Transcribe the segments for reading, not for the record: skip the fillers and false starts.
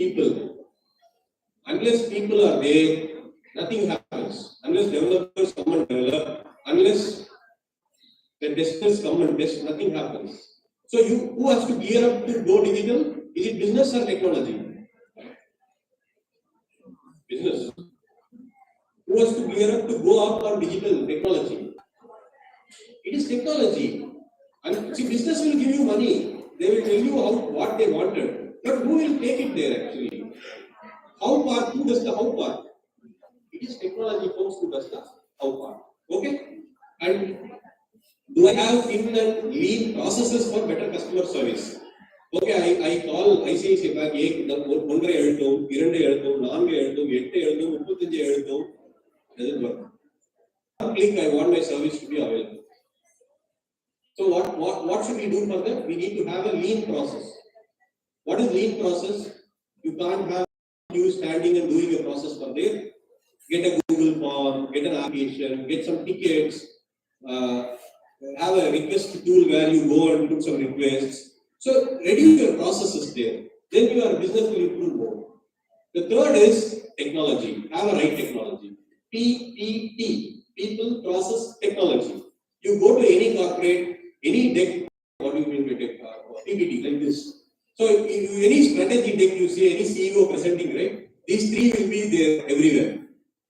people. Unless people are there, nothing happens. Unless developers come and develop, unless the testers come and test, nothing happens. So who has to gear up to go digital? Is it business or technology? Business. Who has to gear up to go up on digital technology? It is technology. And see, business will give you money. They will tell you what they wanted. But who will take it there actually? How part? Who does the how part? It is technology folks who does the how part. Okay? And do I have in the lean processes for better customer service? Okay, I call ICICI Bank, ஒன்றை எழுத்தும், 2 எழுத்தும், 4 எழுத்தும், 8 எழுத்தும், 35 எழுத்தும். Doesn't work. One click, I want my service to be available. So what should we do for that? We need to have a lean process. What is lean process? You can't have you standing and doing a process for there. Get a Google form, get an application, get some tickets, have a request tool where you go and put some requests. So reduce your processes there. Then your business will improve more. The third is technology. Have a right technology. PPT. People, process, technology. You go to any corporate, any deck, what do you mean by deck? PPT, like this. So any strategy deck you see, any CEO presenting, right? These three will be there everywhere.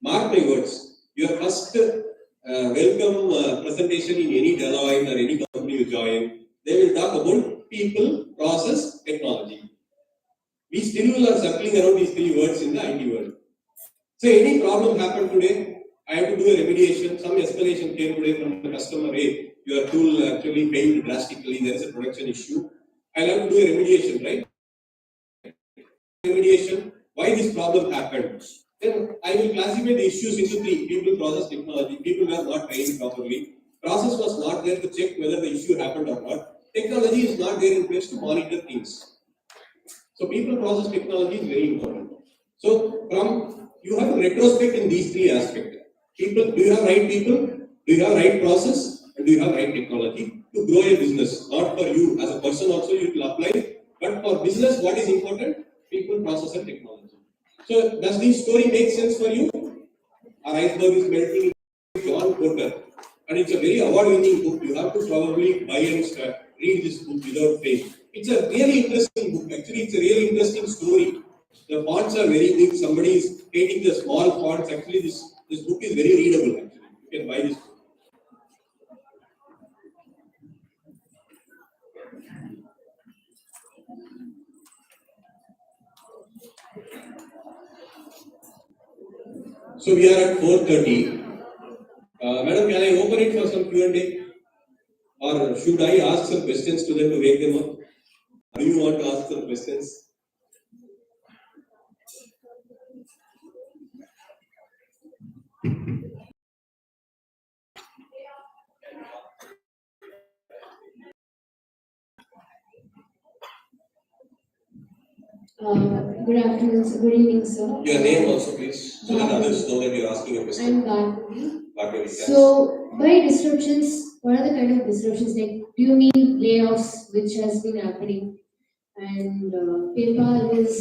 Mark my words. Your first welcome presentation in any Deloitte or any company you join, they will talk about people, process, technology. We still are circling around these three words in the IT world. So any problem happened today, I have to do a remediation. Some escalation came today from the customer. Hey, your tool actually failed drastically. There is a production issue. I'll have to do a remediation, right? Remediation. Why this problem happened? Then I will classify the issues into three: people, process, technology. People were not trained properly. Process was not there to check whether the issue happened or not. Technology is not there in place to monitor things. So people, process, technology is very important. So you have to retrospect in these three aspects. People, do you have right people? Do you have right process? And do you have right technology to grow a business? Not for you as a person also you will apply, but for business what is important? People, process and technology. So does this story make sense for you? Our iceberg is melting in John Porter. And it's a very award-winning book. You have to probably buy and read this book without fail. It's a really interesting book. Actually, it's a really interesting story. The fonts are very big. Somebody is hating the small fonts. Actually, this book is very readable. Actually, you can buy this book. So we are at 4:30. Madam, can I open it for some Q&A? Or should I ask some questions to them to wake them up? Do you want to ask some questions? Good afternoon, sir. Good evening, sir. Your name also, please, so that others know that you are asking a question. I'm Gowtham. So, by disruptions, what are the kind of disruptions? Like, do you mean layoffs, which has been happening, and PayPal is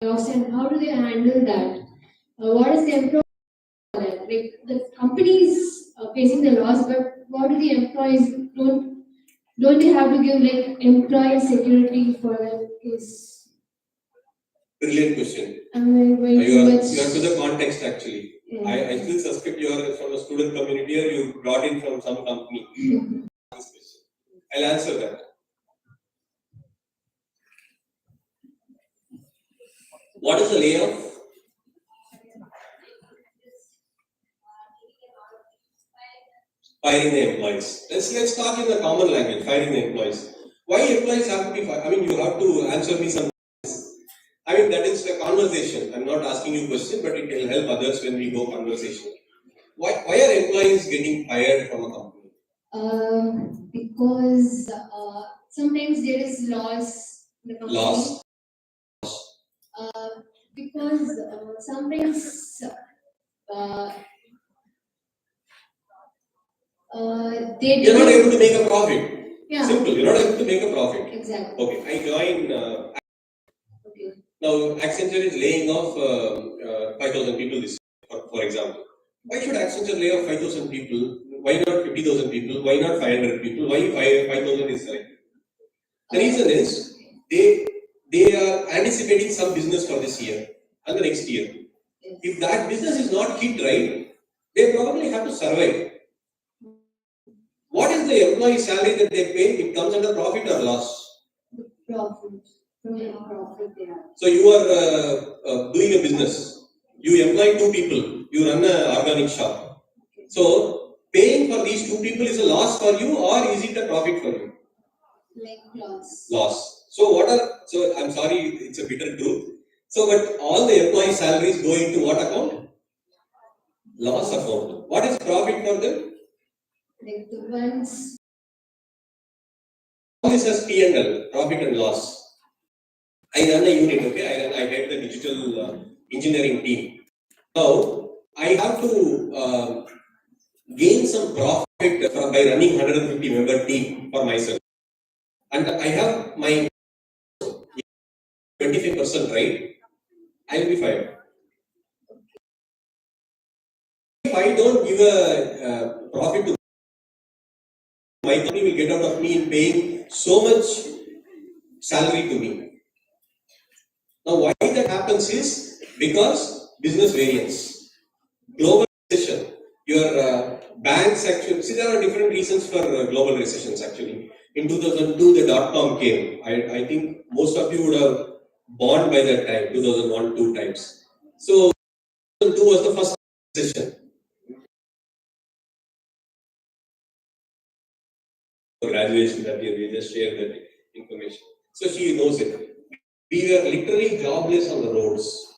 layoffs, and how do they handle that? What is the employee? Like, the company is facing the loss, but what do the employees don't they have to give like employee security for that case? Brilliant question. You are to the context actually. Yeah. I still suspect you are from a student community or you brought in from some company. This question. I'll answer that. What is the layoff? Firing the employees. Let's talk in the common language. Firing the employees. Why employees have to be fired? I mean, you have to answer me some. I mean, that is a conversation. I'm not asking you a question, but it will help others when we go conversation. Why are employees getting fired from a company? Because sometimes there is loss in the company. Loss. Because sometimes you're not able to make a profit. Yeah. Simple. You're not able to make a profit. Exactly. Okay. I join. Now, Accenture is laying off 5,000 people this year, for example. Why should Accenture lay off 5,000 people? Why not 50,000 people? Why not 500 people? Why 5,000 is selected? The reason is they are anticipating some business for this year and the next year. If that business is not hit right, they probably have to survive. What is the employee salary that they pay? It comes under profit or loss? Profit. From the profit they have. So you are doing a business. You employ 2 people. You run an organic shop. So paying for these 2 people is a loss for you, or is it a profit for you? Like loss. Loss. So I'm sorry, it's a bitter truth. So but all the employee salaries go into what account? Loss account. What is profit for them? Like the ones. All this as P&L, profit and loss. I run a unit, okay? I head the digital engineering team. Now, I have to gain some profit by running 150 member team for myself. And I have my 25%, right? I will be fired. If I don't give a profit to my company, will get out of me in paying so much salary to me. Now, why that happens is because business variance, global recession. Your banks actually, see, there are different reasons for global recessions actually. In 2002, the dot-com came. I think most of you would have born by that time, 2001, 2 times. So, 2002 was the first recession. Graduation that year, we just shared that information. So, she knows it. We were literally jobless on the roads.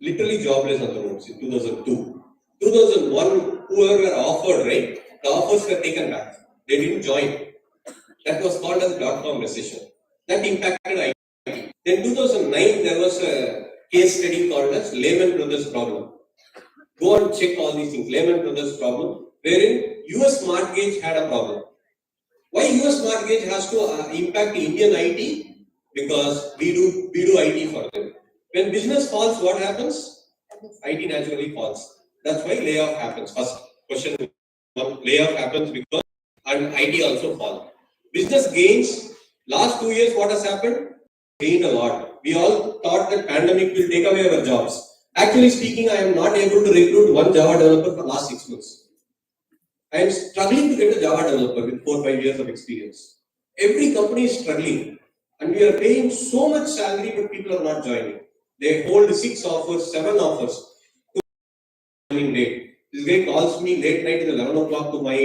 Literally jobless on the roads in 2002. 2001, whoever were offered, right? The offers were taken back. They didn't join. That was called as dot-com recession. That impacted IT. Then 2009, there was a case study called as Lehman Brothers problem. Go and check all these things. Lehman Brothers problem, wherein US mortgage had a problem. Why US mortgage has to impact Indian IT? Because we do IT for them. When business falls, what happens? IT naturally falls. That's why layoff happens. First question one, layoff happens because and IT also falls. Business gains. Last 2 years, what has happened? Gained a lot. We all thought that pandemic will take away our jobs. Actually speaking, I am not able to recruit one Java developer for last 6 months. I am struggling to get a Java developer with 4-5 years of experience. Every company is struggling, and we are paying so much salary, but people are not joining. They hold 6 offers, 7 offers. Late. This guy calls me late night at 11 o'clock to my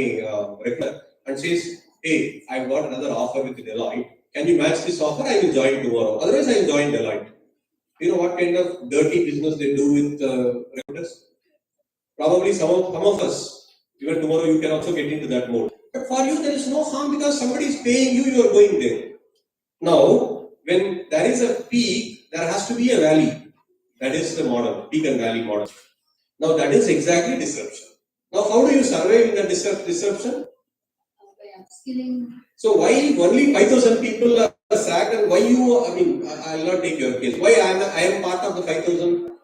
recruiter and says, "Hey, I've got another offer with Deloitte. Can you match this offer? I will join tomorrow. Otherwise, I will join Deloitte." You know what kind of dirty business they do with recruiters? Probably some of us, even tomorrow, you can also get into that mode. But for you, there is no harm because somebody is paying you, you are going there. Now, when there is a peak, there has to be a valley. That is the model, peak and valley model. Now, that is exactly disruption. Now, how do you survive in the disruption? By upskilling. So, why only 5,000 people are sacked and why you, I mean, I will not take your case. Why I am part of the 5,000?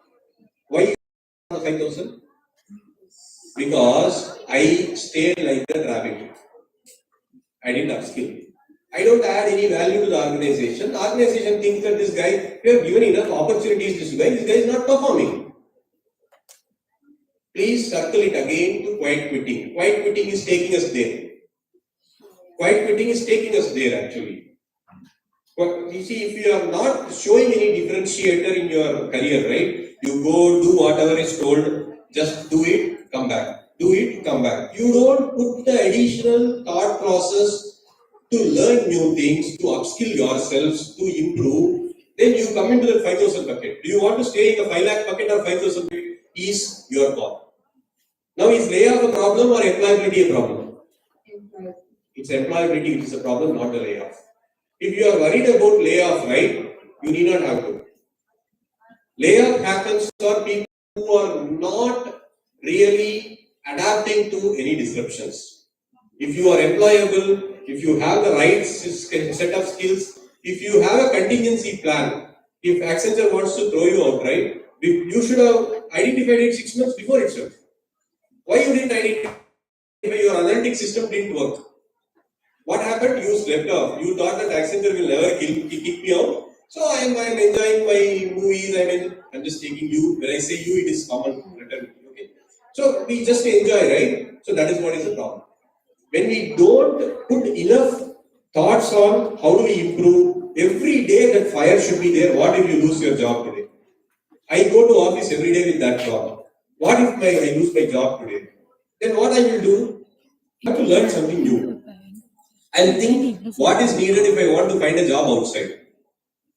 Why you are part of the 5,000? Because I stayed like a rabbit. I didn't upskill. I don't add any value to the organization. The organization thinks that this guy, we have given enough opportunities to this guy is not performing. Please circle it again to quiet quitting. Quiet quitting is taking us there. Quiet quitting is taking us there actually. But you see, if you are not showing any differentiator in your career, right? You go do whatever is told, just do it, come back. Do it, come back. You don't put the additional thought process to learn new things, to upskill yourselves, to improve. Then you come into the 5,000 bucket. Do you want to stay in the 5 lakh bucket or 5,000 bucket? Is your call. Now, is layoff a problem or employability a problem? It's employability which is a problem, not the layoff. If you are worried about layoff, right, you need not have to. Layoff happens for people who are not really adapting to any disruptions. If you are employable, if you have the right set of skills, if you have a contingency plan, If Accenture wants to throw you out, right, you should have identified it 6 months before itself. Why you didn't identify? Your analytic system didn't work. What happened? You slept off. You thought that Accenture will never kick me out. So I'm enjoying my movies. I'm just taking you. When I say you, it is common written. Okay. So we just enjoy, right? So that is what is the problem. When we don't put enough thoughts on how do we improve, every day that fire should be there. What if you lose your job today? I go to office every day with that job. What if I lose my job today? Then what I will do? I have to learn something new. I'll think what is needed if I want to find a job outside.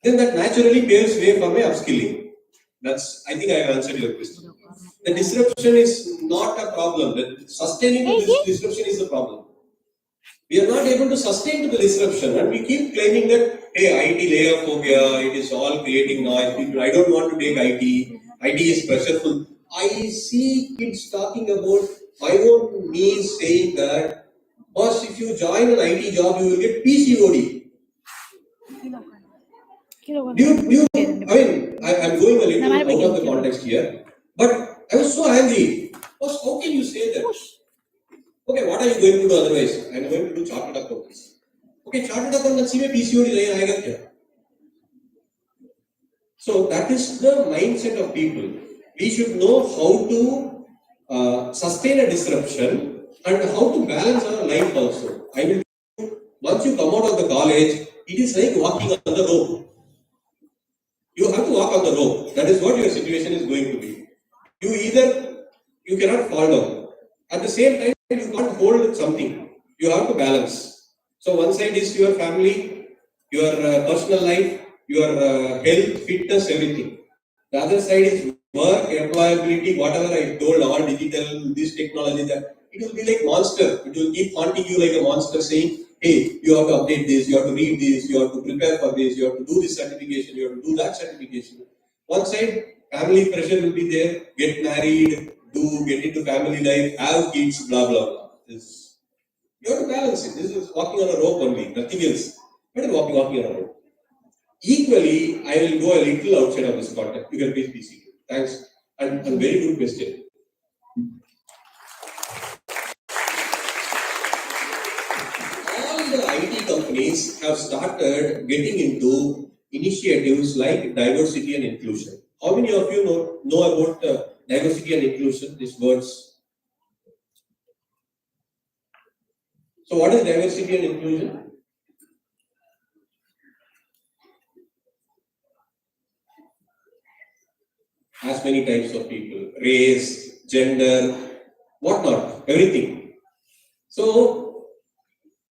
Then that naturally paves way for my upskilling. I think I have answered your question. The disruption is not a problem. The sustaining this disruption is the problem. We are not able to sustain to the disruption, and we keep claiming that, hey, IT layoff phobia, it is all creating noise. People, I don't want to take IT. IT is pressureful. I see kids talking about my own niece saying that, boss, if you join an IT job, you will get PCOD. I'm going a little out of the context here, but I was so angry. Boss, how can you say that? Okay, what are you going to do otherwise? I'm going to do chartered accountants. Okay, chartered accountants में PCOD नहीं आएगा क्या? So that is the mindset of people. We should know how to sustain a disruption and how to balance our life also. Once you come out of the college, it is like walking on the rope. You have to walk on the rope. That is what your situation is going to be. You cannot fall down. At the same time, you can't hold something. You have to balance. So one side is your family, your personal life, your health, fitness, everything. The other side is work, employability, whatever I told, all digital, this technology, that it will be like monster. It will keep haunting you like a monster saying, hey, you have to update this, you have to read this, you have to prepare for this, you have to do this certification, you have to do that certification. One side, family pressure will be there, get married, get into family life, have kids, blah, blah, blah. You have to balance it. This is walking on a rope only, nothing else. But walking on a rope. Equally, I will go a little outside of this context. You can please be seated. Thanks. And very good question. All the IT companies have started getting into initiatives like diversity and inclusion. How many of you know about diversity and inclusion, these words? So what is diversity and inclusion? As many types of people, race, gender, whatnot, everything. So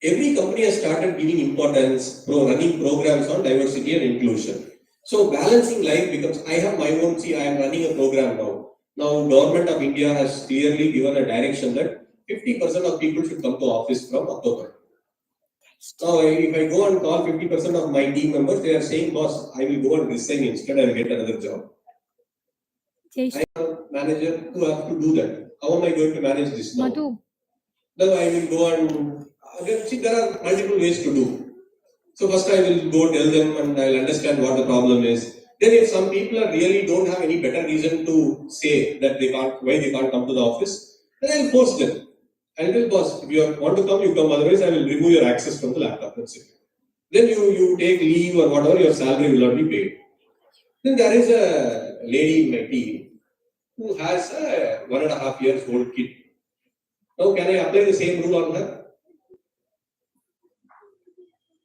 every company has started giving importance, running programs on diversity and inclusion. So balancing life becomes, I have my own, I am running a program now. Now Government of India has clearly given a direction that 50% of people should come to office from October. Now, if I go and call 50% of my team members, they are saying, boss, I will go and resign instead, I will get another job. I am a manager who have to do that. How am I going to manage this now? Now I will go and see, there are multiple ways to do. So first I will go tell them and I will understand what the problem is. Then if some people really don't have any better reason to say that why they can't come to the office, then I will force them. I will tell boss, if you want to come, you come, otherwise I will remove your access from the laptop. That's it. Then you take leave or whatever, your salary will not be paid. Then there is a lady in my team who has a 1.5 years old kid. Now can I apply the same rule on her?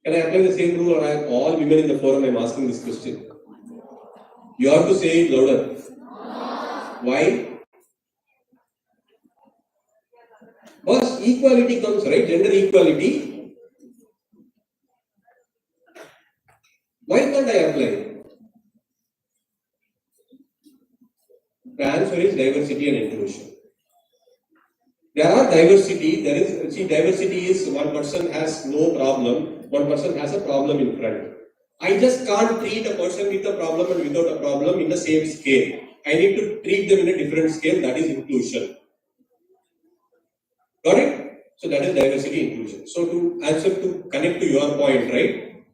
Can I apply the same rule on all women in the forum? I'm asking this question. You have to say it louder. Why? Because equality comes, right? Gender equality. Why can't I apply? The answer is diversity and inclusion. There are diversity. Diversity is one person has no problem, one person has a problem in front. I just can't treat a person with a problem and without a problem in the same scale. I need to treat them in a different scale. That is inclusion. Got it? So that is diversity inclusion. So to connect to your point, right?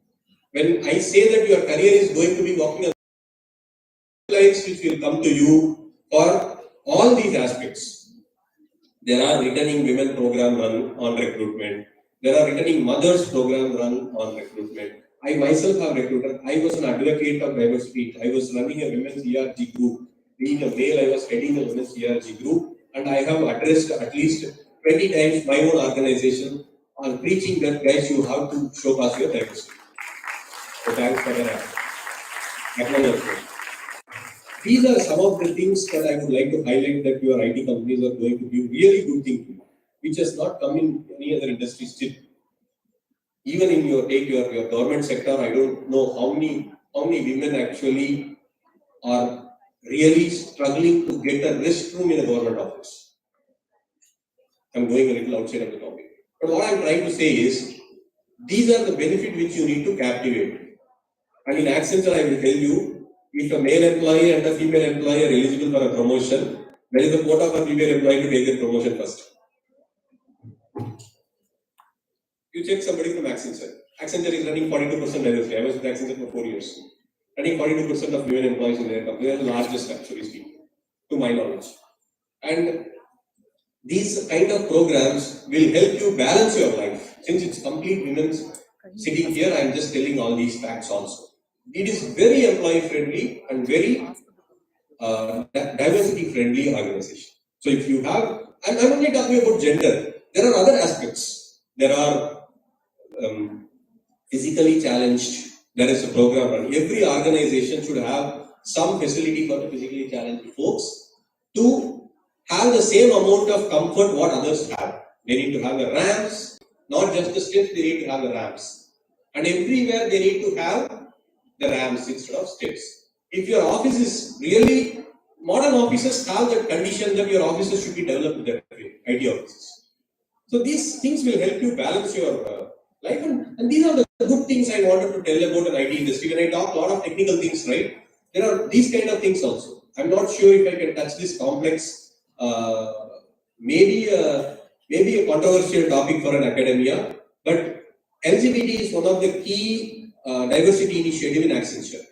When I say that your career is going to be walking slides which will come to you for all these aspects. There are returning women program run on recruitment. There are returning mothers program run on recruitment. I myself have recruited. I was an advocate of diversity. I was running a women's ERG group. Being a male, I was heading a women's ERG group, and I have addressed at least 20 times my own organization on preaching that guys, you have to showcase your diversity. So thanks for that acknowledgement. These are some of the things that I would like to highlight that your IT companies are going to be really good thing, which has not come in any other industry still. Even in your government sector, I don't know how many women actually are really struggling to get a restroom in a government office. I'm going a little outside of the topic. But what I'm trying to say is, these are the benefits which you need to captivate. And in Accenture, I will tell you, if a male employee and a female employee are eligible for a promotion, there is a quota for female employee to take the promotion first. You check somebody from Accenture. Accenture is running 42% diversity. I was with Accenture for 4 years. Running 42% of women employees in their company. They are the largest, actually speaking, to my knowledge. And these kind of programs will help you balance your life. Since it's complete women's sitting here, I am just telling all these facts also. It is very employee friendly and very diversity friendly organization. So if you have, I'm only talking about gender. There are other aspects. There are physically challenged. There is a program run. Every organization should have some facility for the physically challenged folks to have the same amount of comfort what others have. They need to have the ramps, not just the steps, they need to have the ramps. And everywhere they need to have the ramps instead of steps. If your office is really, modern offices have that condition that your offices should be developed that way, IT offices. So these things will help you balance your life, and these are the good things I wanted to tell about an IT industry. When I talk a lot of technical things, right, there are these kind of things also. I'm not sure if I can touch this complex, maybe a controversial topic for an academia, but LGBT is one of the key diversity initiative in Accenture.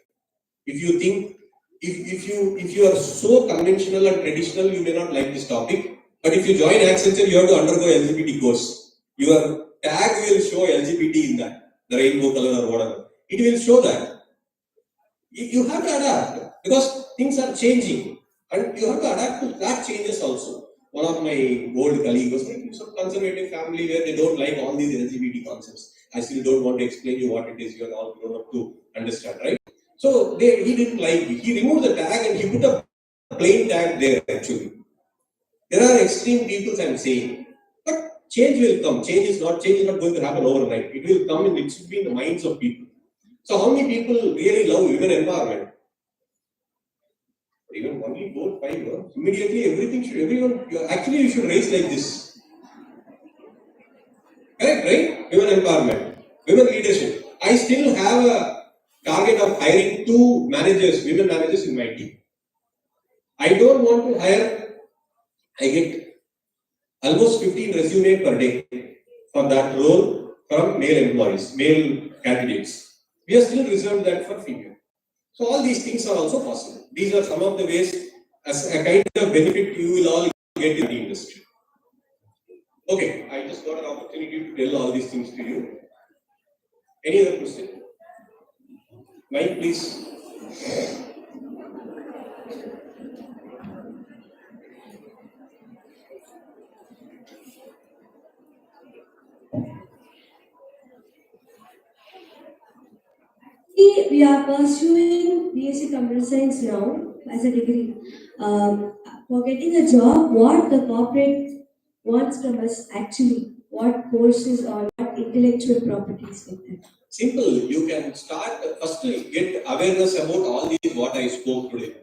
If you think, if you are so conventional and traditional, you may not like this topic. But if you join Accenture, you have to undergo LGBT course. Your tag will show LGBT in that, the rainbow color or whatever. It will show that. You have to adapt because things are changing, and you have to adapt to that changes also. One of my old colleagues was from some conservative family where they don't like all these LGBT concepts. I still don't want to explain you what it is. You are all grown up to understand, right? So he didn't like it. He removed the tag and he put a plain tag there actually. There are extreme people, I'm saying, but change will come. Change is not going to happen overnight. It will come, and it should be in the minds of people. So how many people really love women empowerment? Even only 4, 5. Immediately everyone. You should raise like this. Correct, right? Women empowerment, women leadership. I still have a target of hiring 2 managers, women managers in my team. I don't want to hire. I get almost 15 resumes per day for that role from male employees, male candidates. We are still reserved that for female. So all these things are also possible. These are some of the ways as a kind of benefit you will all get in the industry. Okay, I just got an opportunity to tell all these things to you. Any other question? Mike, please. We are pursuing BSc Computer Science now as a degree. For getting a job, what the corporate wants from us actually, what courses or what intellectual properties with that? Simple. You can start first to get awareness about all these what I spoke today.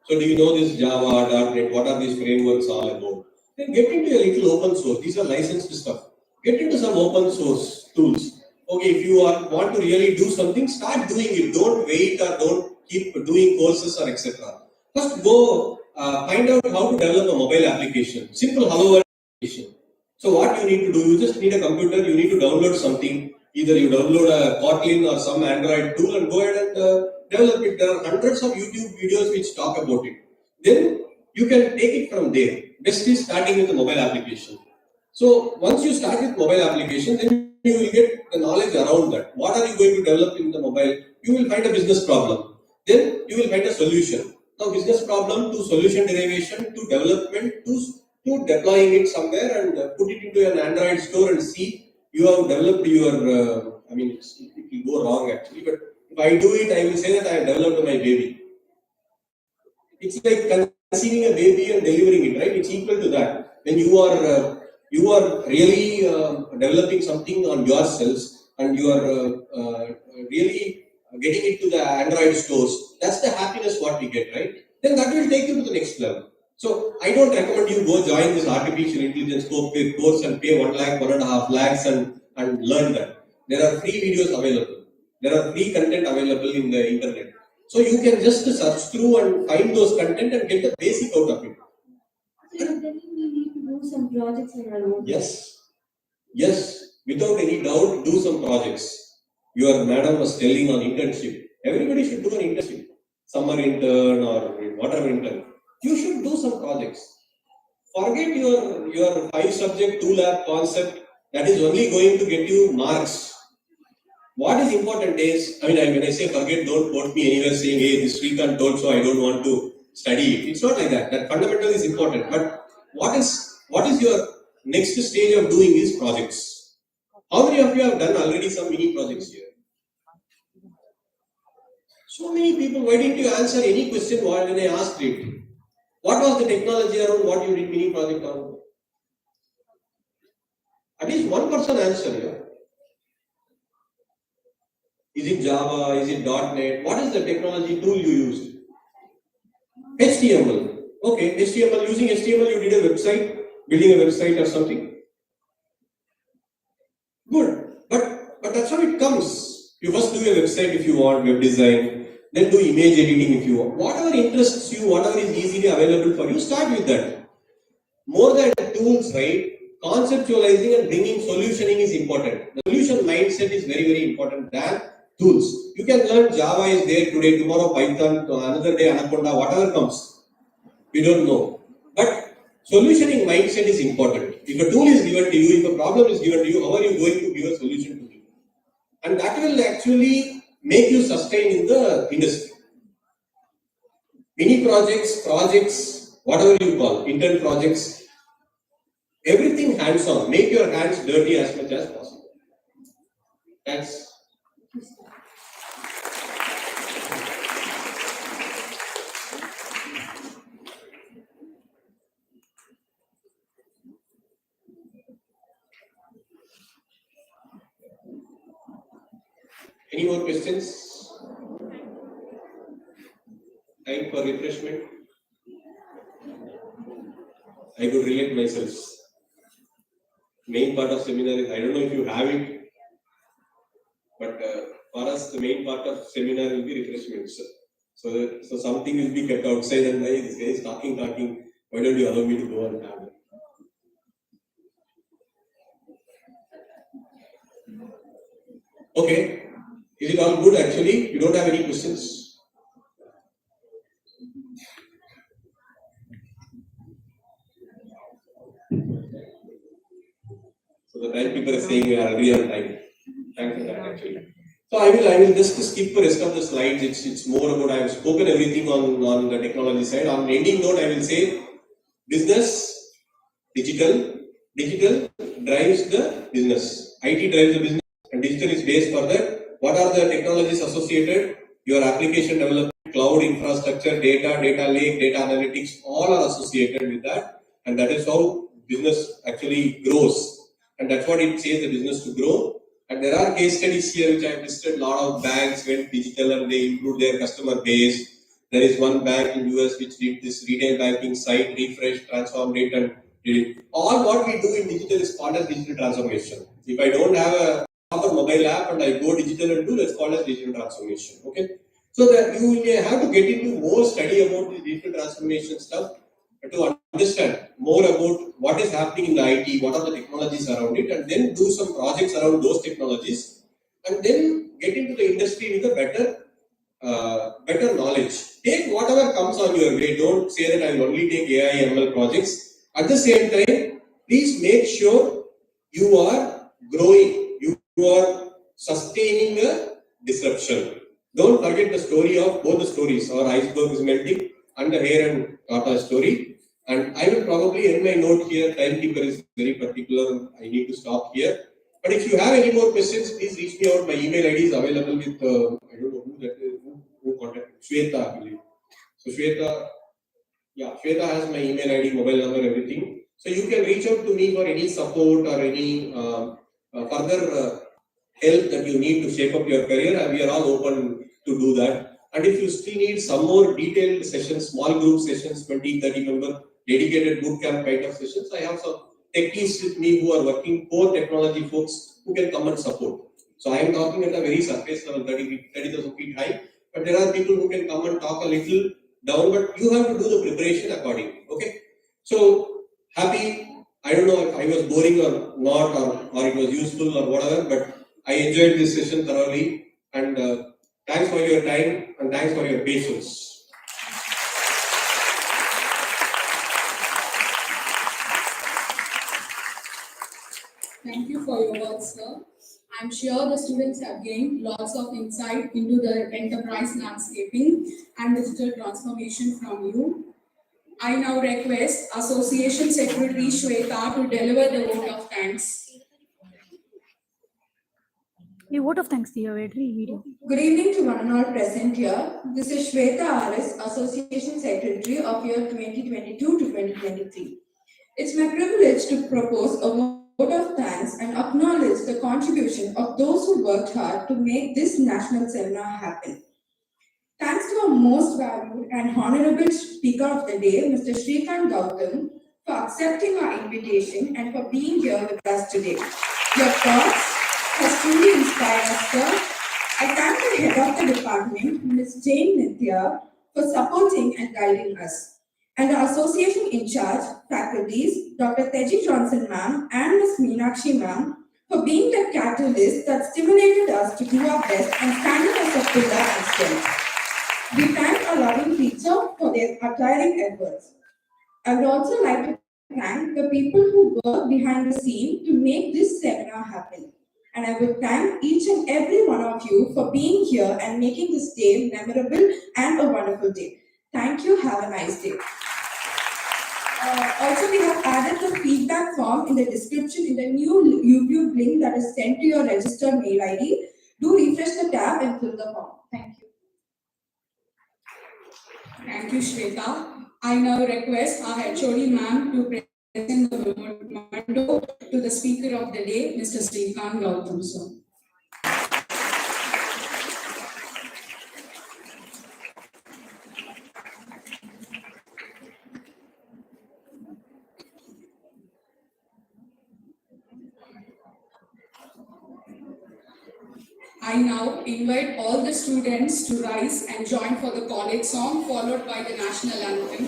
So do you know this Java, .NET, what are these frameworks all about? Then get into a little open source. These are licensed stuff. Get into some open source tools. Okay, if you want to really do something, start doing it. Don't wait or don't keep doing courses or etc. First go find out how to develop a mobile application. Simple hello world application. So what you need to do, you just need a computer, you need to download something. Either you download a Kotlin or some Android tool and go ahead and develop it. There are hundreds of YouTube videos which talk about it. Then you can take it from there. Best is starting with the mobile application. So once you start with mobile application, then you will get the knowledge around that. What are you going to develop in the mobile? You will find a business problem. Then you will find a solution. Now business problem to solution derivation to development to deploying it somewhere and put it into an Android store and see you have developed your. It will go wrong actually, but if I do it, I will say that I have developed my baby. It's like conceiving a baby and delivering it, right? It's equal to that. When you are really developing something on yourselves and you are really getting it to the Android stores. That's the happiness what we get, right? Then that will take you to the next level. So I don't recommend you go join this artificial intelligence course and pay 1 lakh, 1.5 lakhs and learn that. There are free videos available. There are free content available in the internet. So you can just search through and find those content and get the basic out of it. So you're telling me we need to do some projects on our own? Yes, without any doubt, do some projects. Your madam was telling on internship. Everybody should do an internship. Summer intern or whatever intern. You should do some projects. Forget your 5-subject, 2 lab concept. That is only going to get you marks. What is important is, when I say forget, don't quote me anywhere saying, hey, this Srikanth told so I don't want to study it. It's not like that. That fundamental is important. But what is your next stage of doing is projects. How many of you have done already some mini projects here? So many people, why didn't you answer any question when I asked it? What was the technology around what you did mini project on? At least one person answer here. Is it Java? Is it .NET? What is the technology tool you used? HTML. Okay, HTML. Using HTML, you did a website, building a website or something. Good, but that's how it comes. You first do a website if you want, web design, then do image editing if you want. Whatever interests you, whatever is easily available for you, start with that. More than tools, right? Conceptualizing and bringing solutioning is important. The solution mindset is very, very important than tools. You can learn Java is there today, tomorrow Python, another day Anaconda, whatever comes. We don't know. But solutioning mindset is important. If a tool is given to you, if a problem is given to you, how are you going to give a solution to it? And that will actually make you sustain in the industry. Mini projects, whatever you call, intern projects, everything hands-on. Make your hands dirty as much as possible. Thanks. Any more questions? Time for refreshment. I could relate myself. Main part of seminar is, I don't know if you have it, but for us the main part of seminar will be refreshments. So something will be kept outside and hey, this guy is talking. Why don't you allow me to go and have it? Okay. Is it all good actually? You don't have any questions? So the timekeeper is saying we are already on time. Thanks for that actually. So I will just skip the rest of the slides. It's more about, I have spoken everything on the technology side. On ending note, I will say business, digital drives the business. IT drives the business and digital is based for that. What are the technologies associated? Your application development, cloud infrastructure, data lake, data analytics, all are associated with that. And that is how business actually grows. And that's what it says the business to grow. And there are case studies here which I have listed. A lot of banks went digital and they improved their customer base. There is one bank in US which did this retail banking site, refresh, transformed it and did it. All what we do in digital is called as digital transformation. If I don't have a proper mobile app and I go digital and do, that's called as digital transformation. Okay. So that you will have to get into more study about the digital transformation stuff to understand more about what is happening in the IT, what are the technologies around it, and then do some projects around those technologies, and then get into the industry with a better better knowledge. Take whatever comes on your way. Don't say that I will only take AI ML projects. At the same time, please make sure you are growing, you are sustaining a disruption. Don't forget the story of both the stories. Our iceberg is melting and the hare and tortoise story. And I will probably end my note here. Timekeeper is very particular. I need to stop here. But if you have any more questions, please reach me out. My email ID is available with, I don't know who that is, who contacted, Shweta, I believe. So Shweta, yeah, Shweta has my email ID, mobile number, everything. So you can reach out to me for any support or any further help that you need to shape up your career, and we are all open to do that. And if you still need some more detailed sessions, small group sessions, 20, 30 member, dedicated bootcamp kind of sessions, I have some techies with me who are working, core technology folks who can come and support. So I am talking at a very surface level, 30,000 feet high, but there are people who can come and talk a little down, but you have to do the preparation accordingly. Okay. So happy. I don't know if I was boring or not, or it was useful or whatever, but I enjoyed this session thoroughly, and thanks for your time and thanks for your patience. Thank you for your words, sir. I'm sure the students have gained lots of insight into the enterprise landscaping and digital transformation from you. I now request Association Secretary Shweta to deliver the vote of thanks. The vote of thanks to video. Good evening to one and all present here. This is Shweta RS, Association Secretary of year 2022 to 2023. It's my privilege to propose a vote of thanks and acknowledge the contribution of those who worked hard to make this national seminar happen. Thanks to our most valued and honorable speaker of the day, Mr. Srikanth Gowtham, for accepting our invitation and for being here with us today. Your thoughts has truly inspired us, sir. I thank the head of the department, Ms. Jane Nithya, for supporting and guiding us, and our association in charge, faculties, Dr. Teji Johnson ma'am and Ms. Meenakshi ma'am, for being the catalyst that stimulated us to do our best and standing as a pillar and strength. We thank our loving teacher for their untiring efforts. I would also like to thank the people who work behind the scene to make this seminar happen. And I would thank each and every one of you for being here and making this day memorable and a wonderful day. Thank you. Have a nice day. Also, we have added the feedback form in the description in the new YouTube link that is sent to your registered mail ID. Do refresh the tab and fill the form. Thank you. Thank you, Shweta. I now request our HOD ma'am to present the memorando to the speaker of the day, Mr. Srikanth Gowtham, sir. I now invite all the students to rise and join for the college song, followed by the national anthem.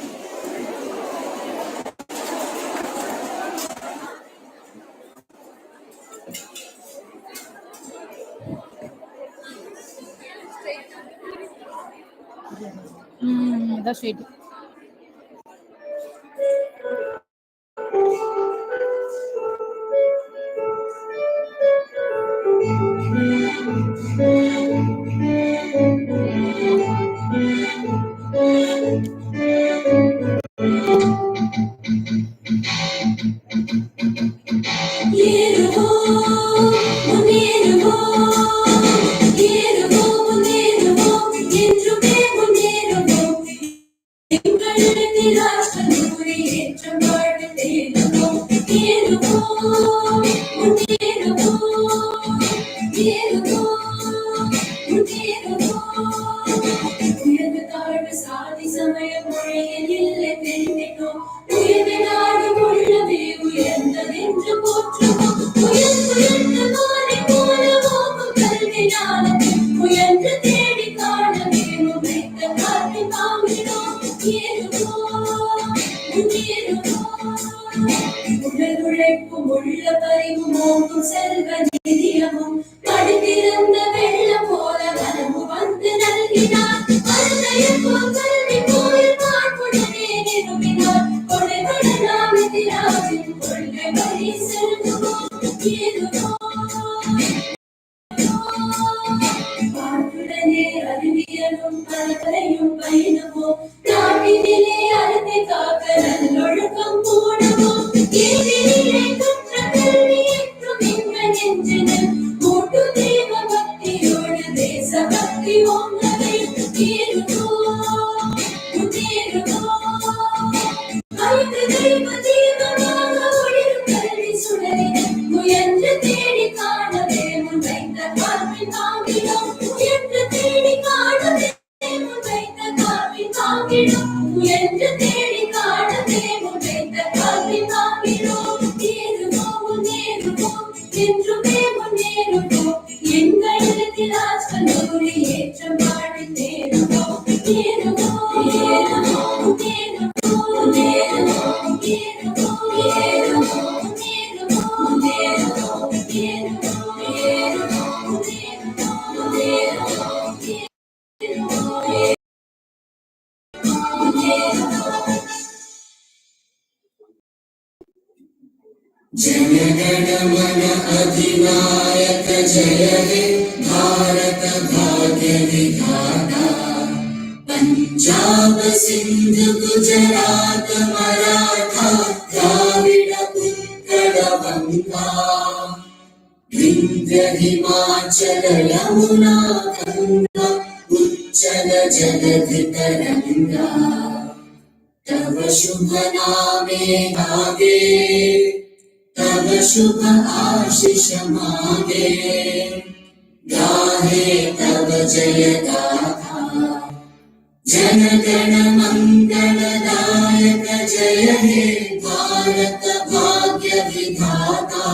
That's it. செல்வ நிதியமும் படித்திருந்த வெள்ளம் போல மனமு வந்து நல்கினார். என்று தேடி காணவே முனைந்த காத்தி மாகிறோம். நேருவோம் என்றுமே முன்னேறுவோம். எங்கள் இடத்தில் கல்லூரி ஏற்றம் பாடி தேருவோம். ஏறுவோம் ஏறுவோம் ஏறுவோம் ஏறுவோம் ஏறுவோம் ஏறுவோம் ஏறுவோம் ஏறுவோம் ஏறுவோம் ஏறுவோம் ஏறுவோம் ஏறுவோம். जनगण मन अधिनायक जय हे भारत भाग्य विधाता। पंजाब सिंध गुजरात मराठा द्राविड उत्कल गंगा। विंध्य हिमाचल यमुना गंगा उच्चल जगति तरंगा। तव शुभ नामे गावे तब शुभ आशीष मागे। गाहे तब जय गाथा जन गण मंगलदायक जय हे भारत भाग्य विधाता।